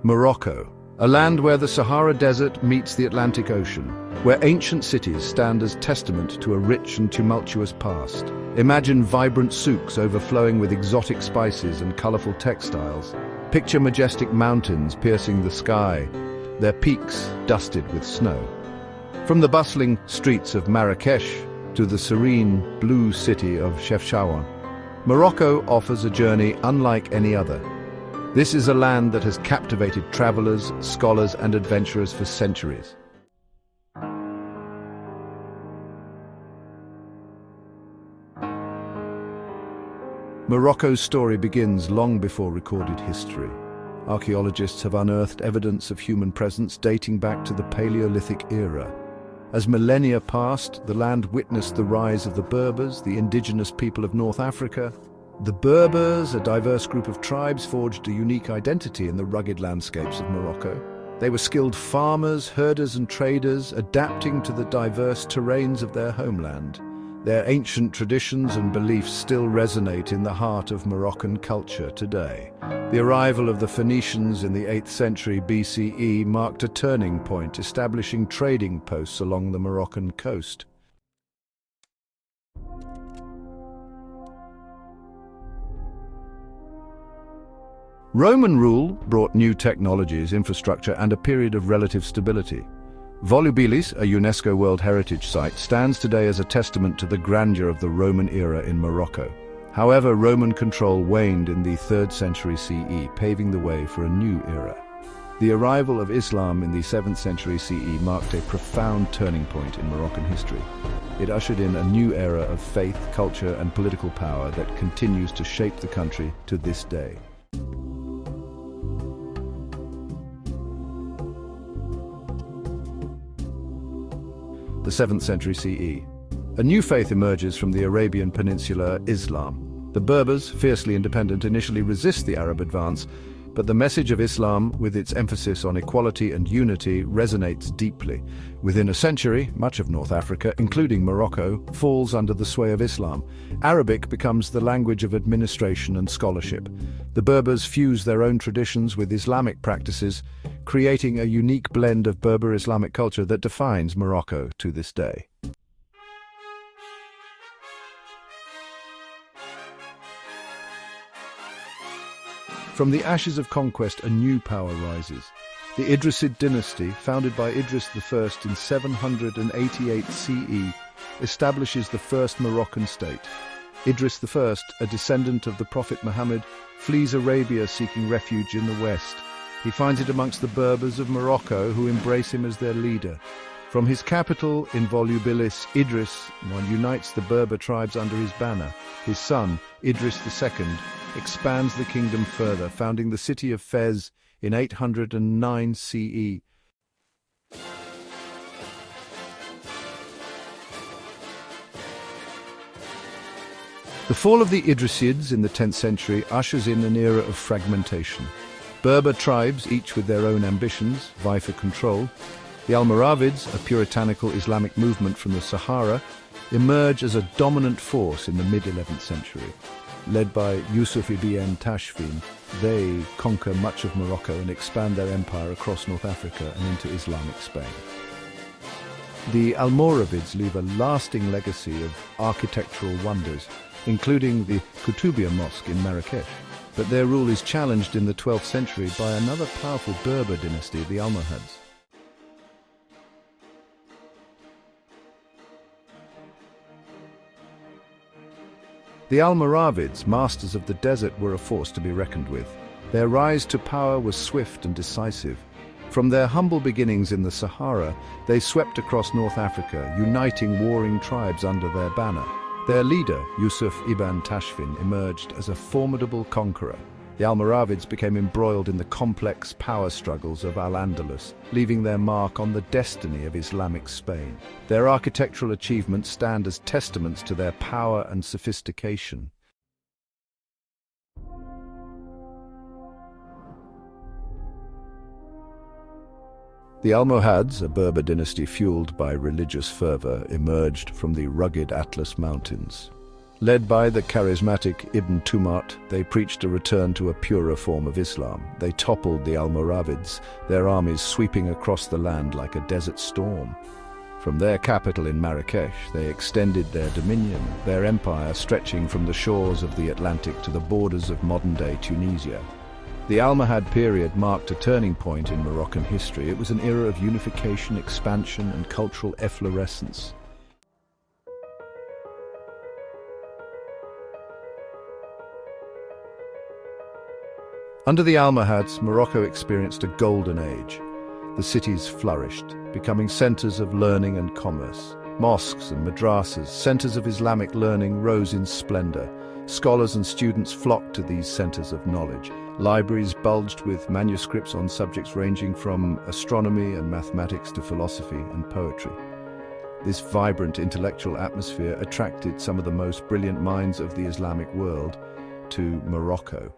Morocco, a land where the Sahara Desert meets the Atlantic Ocean, where ancient cities stand as testament to a rich and tumultuous past. Imagine vibrant souks overflowing with exotic spices and colorful textiles. Picture majestic mountains piercing the sky, their peaks dusted with snow. From the bustling streets of Marrakesh to the serene blue city of Chefchaouen, Morocco offers a journey unlike any other. This is a land that has captivated travelers, scholars, and adventurers for centuries. Morocco's story begins long before recorded history. Archaeologists have unearthed evidence of human presence dating back to the Paleolithic era. As millennia passed, the land witnessed the rise of the Berbers, the indigenous people of North Africa. The Berbers, a diverse group of tribes, forged a unique identity in the rugged landscapes of Morocco. They were skilled farmers, herders, and traders, adapting to the diverse terrains of their homeland. Their ancient traditions and beliefs still resonate in the heart of Moroccan culture today. The arrival of the Phoenicians in the 8th century BCE marked a turning point, establishing trading posts along the Moroccan coast. Roman rule brought new technologies, infrastructure, and a period of relative stability. Volubilis, a UNESCO World Heritage Site, stands today as a testament to the grandeur of the Roman era in Morocco. However, Roman control waned in the 3rd century CE, paving the way for a new era. The arrival of Islam in the 7th century CE marked a profound turning point in Moroccan history. It ushered in a new era of faith, culture, and political power that continues to shape the country to this day. The 7th century CE. A new faith emerges from the Arabian Peninsula, Islam. The Berbers, fiercely independent, initially resist the Arab advance, but the message of Islam, with its emphasis on equality and unity, resonates deeply. Within a century, much of North Africa, including Morocco, falls under the sway of Islam. Arabic becomes the language of administration and scholarship. The Berbers fuse their own traditions with Islamic practices, creating a unique blend of Berber Islamic culture that defines Morocco to this day. From the ashes of conquest, a new power rises. The Idrisid dynasty, founded by Idris I in 788 CE, establishes the first Moroccan state. Idris I, a descendant of the Prophet Muhammad, flees Arabia seeking refuge in the west. He finds it amongst the Berbers of Morocco, who embrace him as their leader. From his capital in Volubilis, Idris unites the Berber tribes under his banner. His son, Idris II, expands the kingdom further, founding the city of Fez in 809 CE. The fall of the Idrisids in the 10th century ushers in an era of fragmentation. Berber tribes, each with their own ambitions, vie for control. The Almoravids, a puritanical Islamic movement from the Sahara, emerge as a dominant force in the mid-11th century. Led by Yusuf ibn Tashfin, they conquer much of Morocco and expand their empire across North Africa and into Islamic Spain. The Almoravids leave a lasting legacy of architectural wonders, including the Koutoubia Mosque in Marrakesh. But their rule is challenged in the 12th century by another powerful Berber dynasty, the Almohads. The Almoravids, masters of the desert, were a force to be reckoned with. Their rise to power was swift and decisive. From their humble beginnings in the Sahara, they swept across North Africa, uniting warring tribes under their banner. Their leader, Yusuf ibn Tashfin, emerged as a formidable conqueror. The Almoravids became embroiled in the complex power struggles of Al-Andalus, leaving their mark on the destiny of Islamic Spain. Their architectural achievements stand as testaments to their power and sophistication. The Almohads, a Berber dynasty fueled by religious fervor, emerged from the rugged Atlas Mountains. Led by the charismatic Ibn Tumart, they preached a return to a purer form of Islam. They toppled the Almoravids, their armies sweeping across the land like a desert storm. From their capital in Marrakesh, they extended their dominion, their empire stretching from the shores of the Atlantic to the borders of modern-day Tunisia. The Almohad period marked a turning point in Moroccan history. It was an era of unification, expansion, and cultural efflorescence. Under the Almohads, Morocco experienced a golden age. The cities flourished, becoming centers of learning and commerce. Mosques and madrasas, centers of Islamic learning, rose in splendor. Scholars and students flocked to these centers of knowledge. Libraries bulged with manuscripts on subjects ranging from astronomy and mathematics to philosophy and poetry. This vibrant intellectual atmosphere attracted some of the most brilliant minds of the Islamic world to Morocco.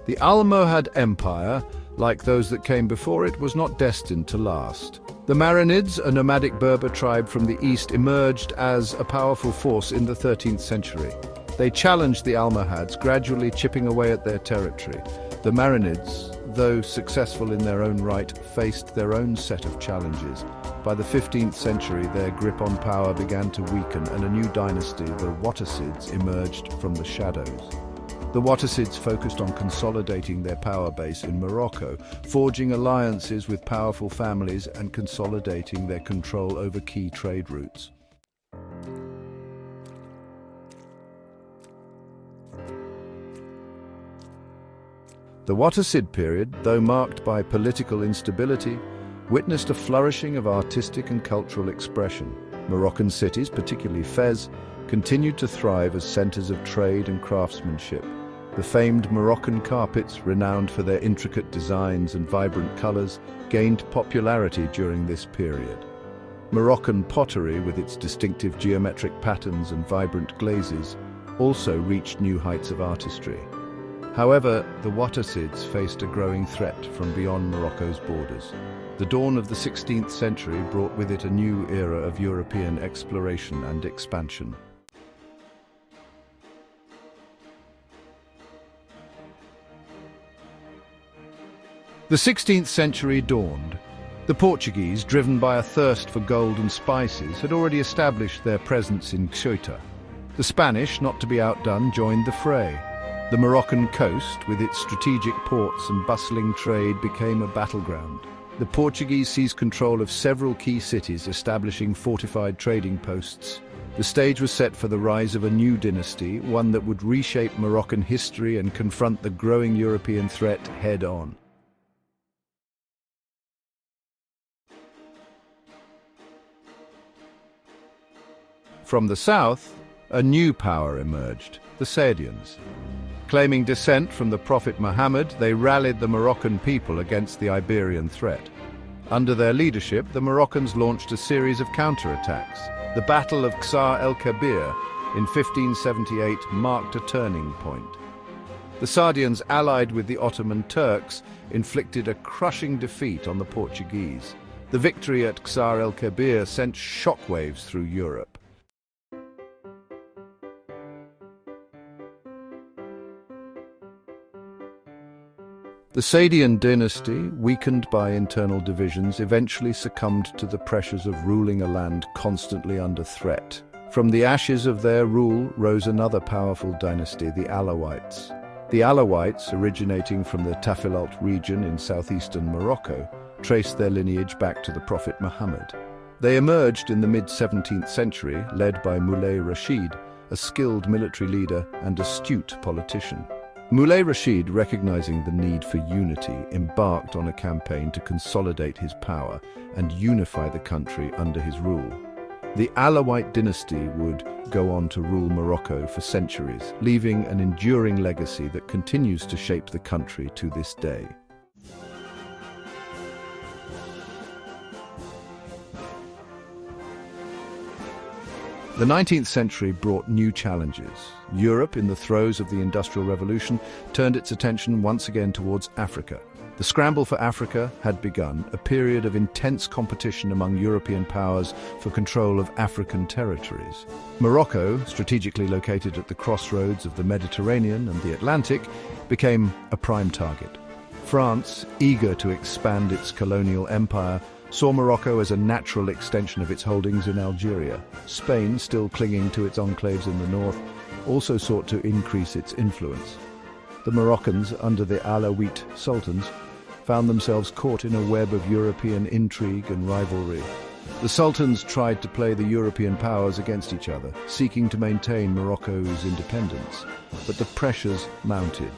The Almohad Empire, like those that came before it, was not destined to last. The Marinids, a nomadic Berber tribe from the east, emerged as a powerful force in the 13th century. They challenged the Almohads, gradually chipping away at their territory. The Marinids, though successful in their own right, faced their own set of challenges. By the 15th century, their grip on power began to weaken, and a new dynasty, the Wattasids, emerged from the shadows. The Wattasids focused on consolidating their power base in Morocco, forging alliances with powerful families and consolidating their control over key trade routes. The Wattasid period, though marked by political instability, witnessed a flourishing of artistic and cultural expression. Moroccan cities, particularly Fez, continued to thrive as centers of trade and craftsmanship. The famed Moroccan carpets, renowned for their intricate designs and vibrant colors, gained popularity during this period. Moroccan pottery, with its distinctive geometric patterns and vibrant glazes, also reached new heights of artistry. However, the Wattasids faced a growing threat from beyond Morocco's borders. The dawn of the 16th century brought with it a new era of European exploration and expansion. The 16th century dawned. The Portuguese, driven by a thirst for gold and spices, had already established their presence in Ceuta. The Spanish, not to be outdone, joined the fray. The Moroccan coast, with its strategic ports and bustling trade, became a battleground. The Portuguese seized control of several key cities, establishing fortified trading posts. The stage was set for the rise of a new dynasty, one that would reshape Moroccan history and confront the growing European threat head-on. From the south, a new power emerged, the Sayedians. Claiming descent from the Prophet Muhammad, they rallied the Moroccan people against the Iberian threat. Under their leadership, the Moroccans launched a series of counterattacks. The Battle of Ksar el-Kabir in 1578 marked a turning point. The Sayedians, allied with the Ottoman Turks, inflicted a crushing defeat on the Portuguese. The victory at Ksar el-Kabir sent shockwaves through Europe. The Sayedian dynasty, weakened by internal divisions, eventually succumbed to the pressures of ruling a land constantly under threat. From the ashes of their rule rose another powerful dynasty, the Alawites. The Alawites, originating from the Tafilalt region in southeastern Morocco, traced their lineage back to the Prophet Muhammad. They emerged in the mid-17th century, led by Moulay Rashid, a skilled military leader and astute politician. Moulay Rashid, recognizing the need for unity, embarked on a campaign to consolidate his power and unify the country under his rule. The Alawite dynasty would go on to rule Morocco for centuries, leaving an enduring legacy that continues to shape the country to this day. The 19th century brought new challenges. Europe, in the throes of the Industrial Revolution, turned its attention once again towards Africa. The scramble for Africa had begun, a period of intense competition among European powers for control of African territories. Morocco, strategically located at the crossroads of the Mediterranean and the Atlantic, became a prime target. France, eager to expand its colonial empire, saw Morocco as a natural extension of its holdings in Algeria. Spain, still clinging to its enclaves in the north, also sought to increase its influence. The Moroccans, under the Alawite sultans, found themselves caught in a web of European intrigue and rivalry. The sultans tried to play the European powers against each other, seeking to maintain Morocco's independence. But the pressures mounted,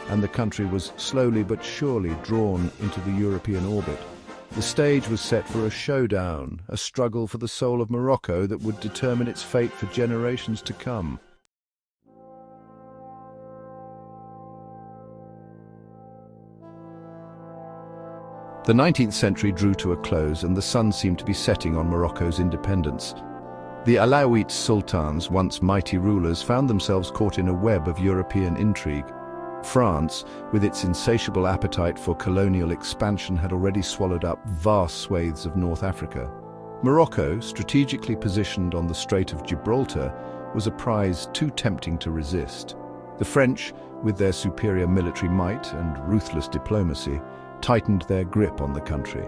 and the country was slowly but surely drawn into the European orbit. The stage was set for a showdown, a struggle for the soul of Morocco that would determine its fate for generations to come. The 19th century drew to a close, and the sun seemed to be setting on Morocco's independence. The Alawite sultans, once mighty rulers, found themselves caught in a web of European intrigue. France, with its insatiable appetite for colonial expansion, had already swallowed up vast swathes of North Africa. Morocco, strategically positioned on the Strait of Gibraltar, was a prize too tempting to resist. The French, with their superior military might and ruthless diplomacy, tightened their grip on the country.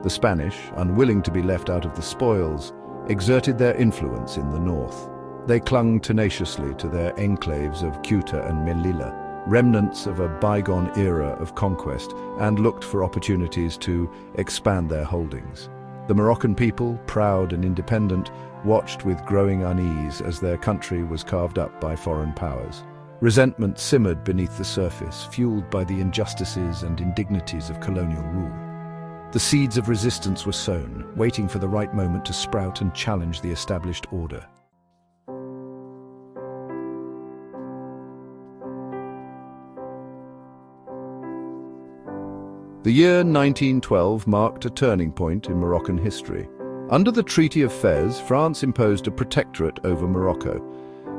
The Spanish, unwilling to be left out of the spoils, exerted their influence in the north. They clung tenaciously to their enclaves of Ceuta and Melilla, remnants of a bygone era of conquest, and looked for opportunities to expand their holdings. The Moroccan people, proud and independent, watched with growing unease as their country was carved up by foreign powers. Resentment simmered beneath the surface, fueled by the injustices and indignities of colonial rule. The seeds of resistance were sown, waiting for the right moment to sprout and challenge the established order. The year 1912 marked a turning point in Moroccan history. Under the Treaty of Fez, France imposed a protectorate over Morocco.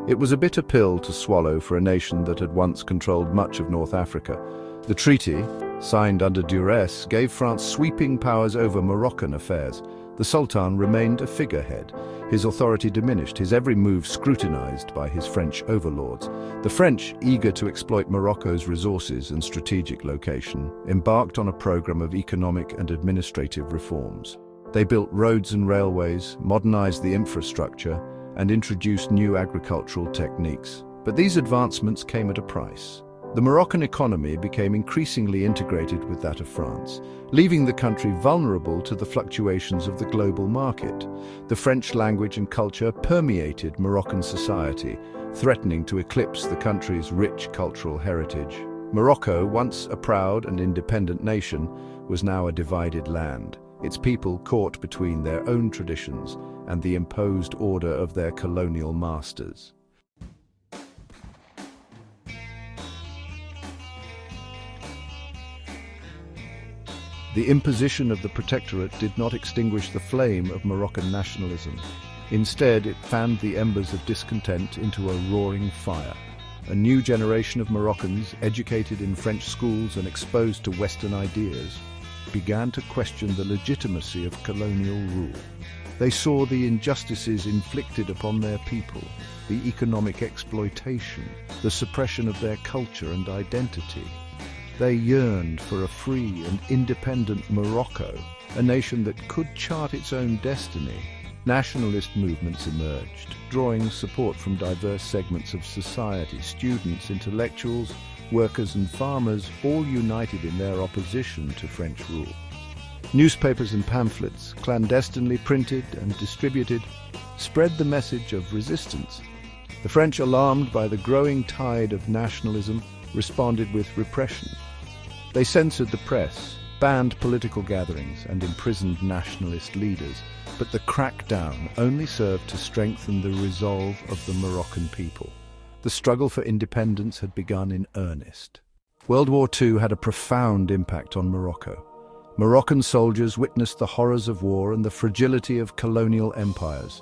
It was a bitter pill to swallow for a nation that had once controlled much of North Africa. The treaty, signed under duress, gave France sweeping powers over Moroccan affairs. The Sultan remained a figurehead. His authority diminished, his every move scrutinized by his French overlords. The French, eager to exploit Morocco's resources and strategic location, embarked on a program of economic and administrative reforms. They built roads and railways, modernized the infrastructure, and introduced new agricultural techniques. But these advancements came at a price. The Moroccan economy became increasingly integrated with that of France, leaving the country vulnerable to the fluctuations of the global market. The French language and culture permeated Moroccan society, threatening to eclipse the country's rich cultural heritage. Morocco, once a proud and independent nation, was now a divided land, its people caught between their own traditions and the imposed order of their colonial masters. The imposition of the protectorate did not extinguish the flame of Moroccan nationalism. Instead, it fanned the embers of discontent into a roaring fire. A new generation of Moroccans, educated in French schools and exposed to Western ideas, began to question the legitimacy of colonial rule. They saw the injustices inflicted upon their people, the economic exploitation, the suppression of their culture and identity. They yearned for a free and independent Morocco, a nation that could chart its own destiny. Nationalist movements emerged, drawing support from diverse segments of society. Students, intellectuals, workers and farmers, all united in their opposition to French rule. Newspapers and pamphlets, clandestinely printed and distributed, spread the message of resistance. The French, alarmed by the growing tide of nationalism, responded with repression. They censored the press, banned political gatherings, and imprisoned nationalist leaders. But the crackdown only served to strengthen the resolve of the Moroccan people. The struggle for independence had begun in earnest. World War II had a profound impact on Morocco. Moroccan soldiers witnessed the horrors of war and the fragility of colonial empires.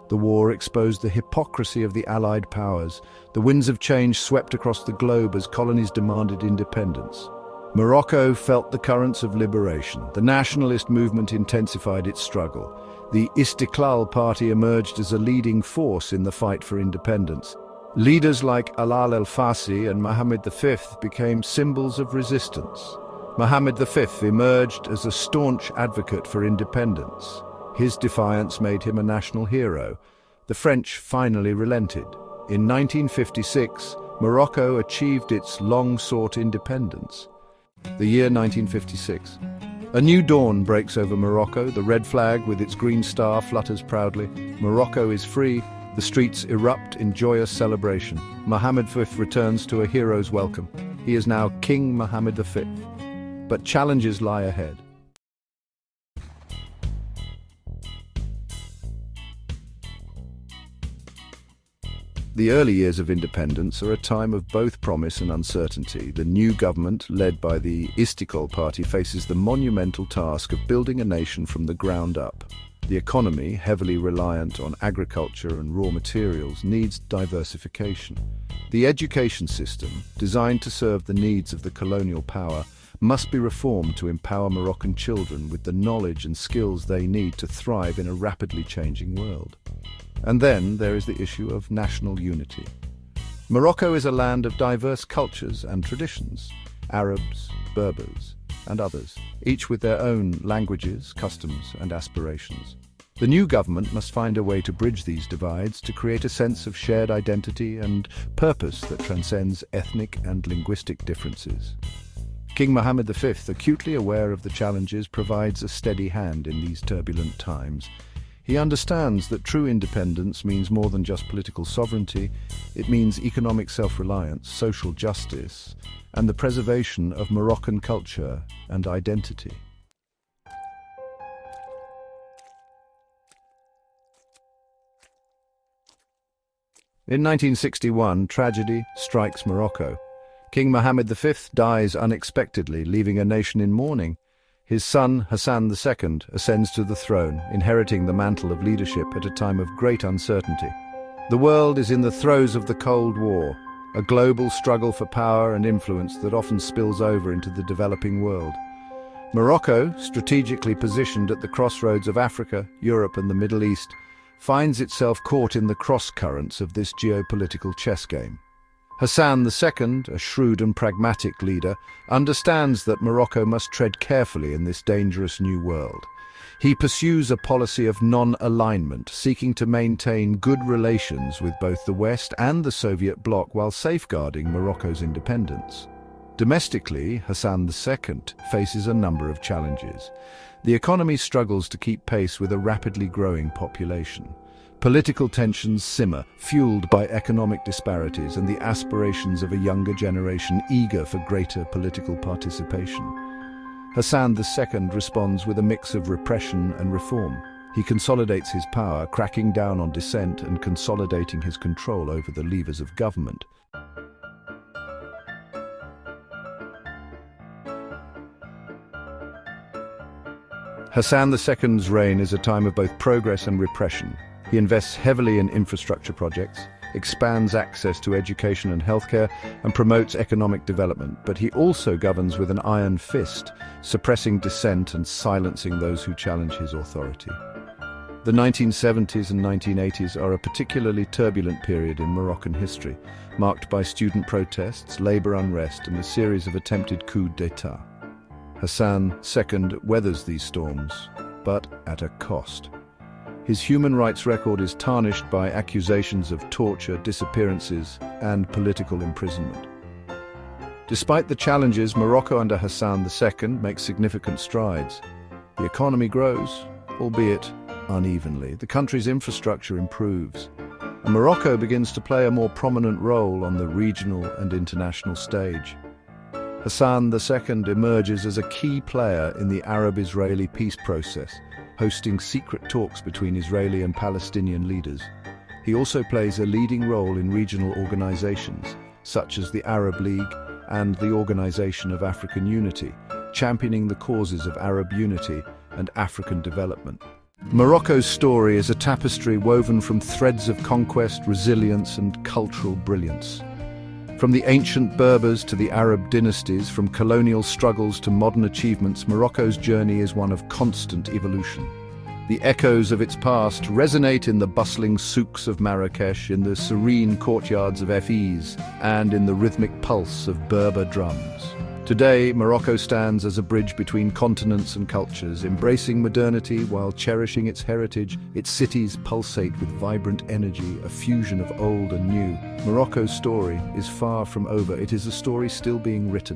The war exposed the hypocrisy of the Allied powers. The winds of change swept across the globe as colonies demanded independence. Morocco felt the currents of liberation. The nationalist movement intensified its struggle. The Istiqlal Party emerged as a leading force in the fight for independence. Leaders like Alal el-Fassi and Mohammed V became symbols of resistance. Mohammed V emerged as a staunch advocate for independence. His defiance made him a national hero. The French finally relented. In 1956, Morocco achieved its long-sought independence. The year 1956. A new dawn breaks over Morocco. The red flag with its green star flutters proudly. Morocco is free. The streets erupt in joyous celebration. Mohammed V returns to a hero's welcome. He is now King Mohammed V. But challenges lie ahead. The early years of independence are a time of both promise and uncertainty. The new government, led by the Istiqlal Party, faces the monumental task of building a nation from the ground up. The economy, heavily reliant on agriculture and raw materials, needs diversification. The education system, designed to serve the needs of the colonial power, must be reformed to empower Moroccan children with the knowledge and skills they need to thrive in a rapidly changing world. And then there is the issue of national unity. Morocco is a land of diverse cultures and traditions, Arabs, Berbers, and others, each with their own languages, customs, and aspirations. The new government must find a way to bridge these divides to create a sense of shared identity and purpose that transcends ethnic and linguistic differences. King Mohammed V, acutely aware of the challenges, provides a steady hand in these turbulent times. He understands that true independence means more than just political sovereignty. It means economic self-reliance, social justice, and the preservation of Moroccan culture and identity. In 1961, tragedy strikes Morocco. King Mohammed V dies unexpectedly, leaving a nation in mourning. His son, Hassan II, ascends to the throne, inheriting the mantle of leadership at a time of great uncertainty. The world is in the throes of the Cold War, a global struggle for power and influence that often spills over into the developing world. Morocco, strategically positioned at the crossroads of Africa, Europe, and the Middle East, finds itself caught in the cross-currents of this geopolitical chess game. Hassan II, a shrewd and pragmatic leader, understands that Morocco must tread carefully in this dangerous new world. He pursues a policy of non-alignment, seeking to maintain good relations with both the West and the Soviet bloc while safeguarding Morocco's independence. Domestically, Hassan II faces a number of challenges. The economy struggles to keep pace with a rapidly growing population. Political tensions simmer, fueled by economic disparities and the aspirations of a younger generation eager for greater political participation. Hassan II responds with a mix of repression and reform. He consolidates his power, cracking down on dissent and consolidating his control over the levers of government. Hassan II's reign is a time of both progress and repression. He invests heavily in infrastructure projects, expands access to education and healthcare, and promotes economic development, but he also governs with an iron fist, suppressing dissent and silencing those who challenge his authority. The 1970s and 1980s are a particularly turbulent period in Moroccan history, marked by student protests, labor unrest, and a series of attempted coups d'état. Hassan II weathers these storms, but at a cost. His human rights record is tarnished by accusations of torture, disappearances, and political imprisonment. Despite the challenges, Morocco under Hassan II makes significant strides. The economy grows, albeit unevenly. The country's infrastructure improves, and Morocco begins to play a more prominent role on the regional and international stage. Hassan II emerges as a key player in the Arab-Israeli peace process, hosting secret talks between Israeli and Palestinian leaders. He also plays a leading role in regional organizations, such as the Arab League and the Organization of African Unity, championing the causes of Arab unity and African development. Morocco's story is a tapestry woven from threads of conquest, resilience, and cultural brilliance. From the ancient Berbers to the Arab dynasties, from colonial struggles to modern achievements, Morocco's journey is one of constant evolution. The echoes of its past resonate in the bustling souks of Marrakesh, in the serene courtyards of Fez, and in the rhythmic pulse of Berber drums. Today, Morocco stands as a bridge between continents and cultures, embracing modernity while cherishing its heritage. Its cities pulsate with vibrant energy, a fusion of old and new. Morocco's story is far from over. It is a story still being written.